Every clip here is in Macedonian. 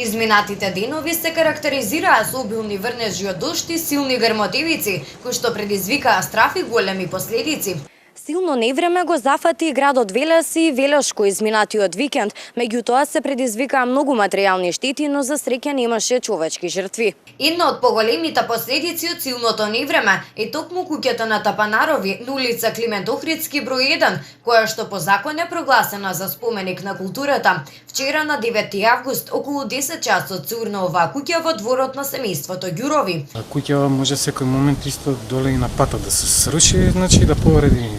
Изминатите денови се карактеризираа со обилни врнежи од дожд и силни грмотевици, кои што предизвикаа страф и големи последици. Силно невреме го зафати и градот Велес и Велешко изминатиот викенд, меѓутоа се предизвикаа многу материјални штети, но за среќа немаше човечки жртви. Една од поголемите последици од силното невреме е токму куќата на Тапанарови на улица Климент Охридски број 1, која што по закон е прогласена за споменик на културата. Вчера на 9 август околу 10 часот се урна оваа куќа во дворот на семејството Ѓурови. Куќа може секој момент исто доле и на патот да се сруши, значи да повреди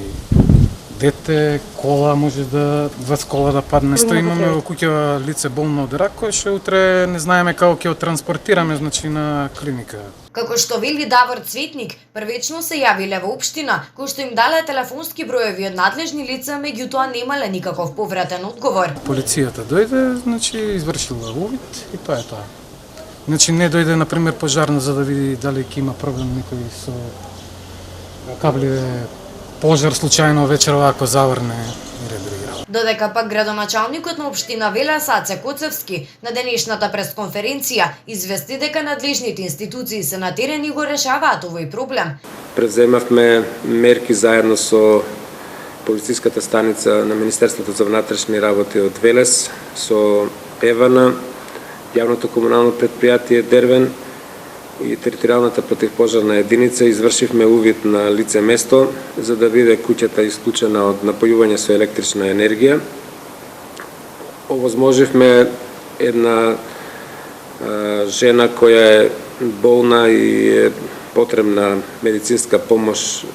дете, кола може да кола да падне. Исто имаме во куќа лице болно од рак, кој што утре не знаеме како ќе го транспортираме, значи на клиника. Како што вели Давор Цветник, првечно се јавиле во општина, кои што им дале телефонски броеви од надлежни лица, меѓутоа немале никаков повратен одговор. Полицијата дојде, значи извршила увид и тоа е тоа. Значи не дојде на пример пожарна за да види дали ќе има проблем некој со кабливе, пожар случајно вечерва ако заврне и реагира. Додека пак градоначалникот на општина Велес Аце Коцевски на денешната пресконференција извести дека надлежните институции се на терен и го решаваат овој проблем. Преземавме мерки заедно со полициската станица на Министерството за внатрешни работи од Велес, со ЕВАНА, јавното комунално предпријатие Дервен и територијалната противпожарна единица извршивме увид на лице место за да биде куќата исклучена од напојување со електрична енергија. Овозможивме една жена која е болна и е потребна медицинска помош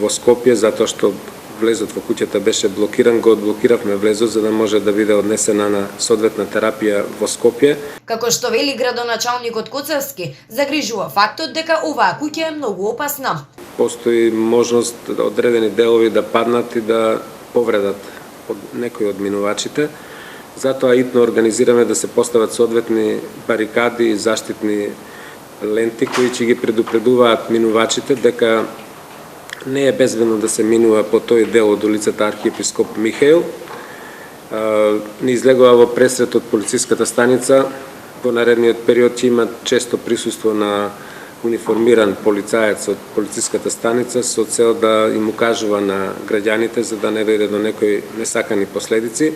во Скопје затоа што влезот во куќата беше блокиран, го одблокиравме влезот за да може да биде однесена на соодветна терапија во Скопје. Како што вели градоначалникот Коцевски, загрижува фактот дека оваа куќа е многу опасна. Постои можност одредени делови да паднат и да повредат од некои од минувачите. Затоа итно организираме да се постават соодветни барикади и заштитни ленти кои ќе ги предупредуваат минувачите дека не е безбедно да се минува по тој дел од улицата Архиепископ Михаил. Не излегува во пресрет од полициската станица. Во наредниот период ќе има често присуство на униформиран полицаец од полициската станица со цел да им укажува на граѓаните за да не дојде до некои несакани последици.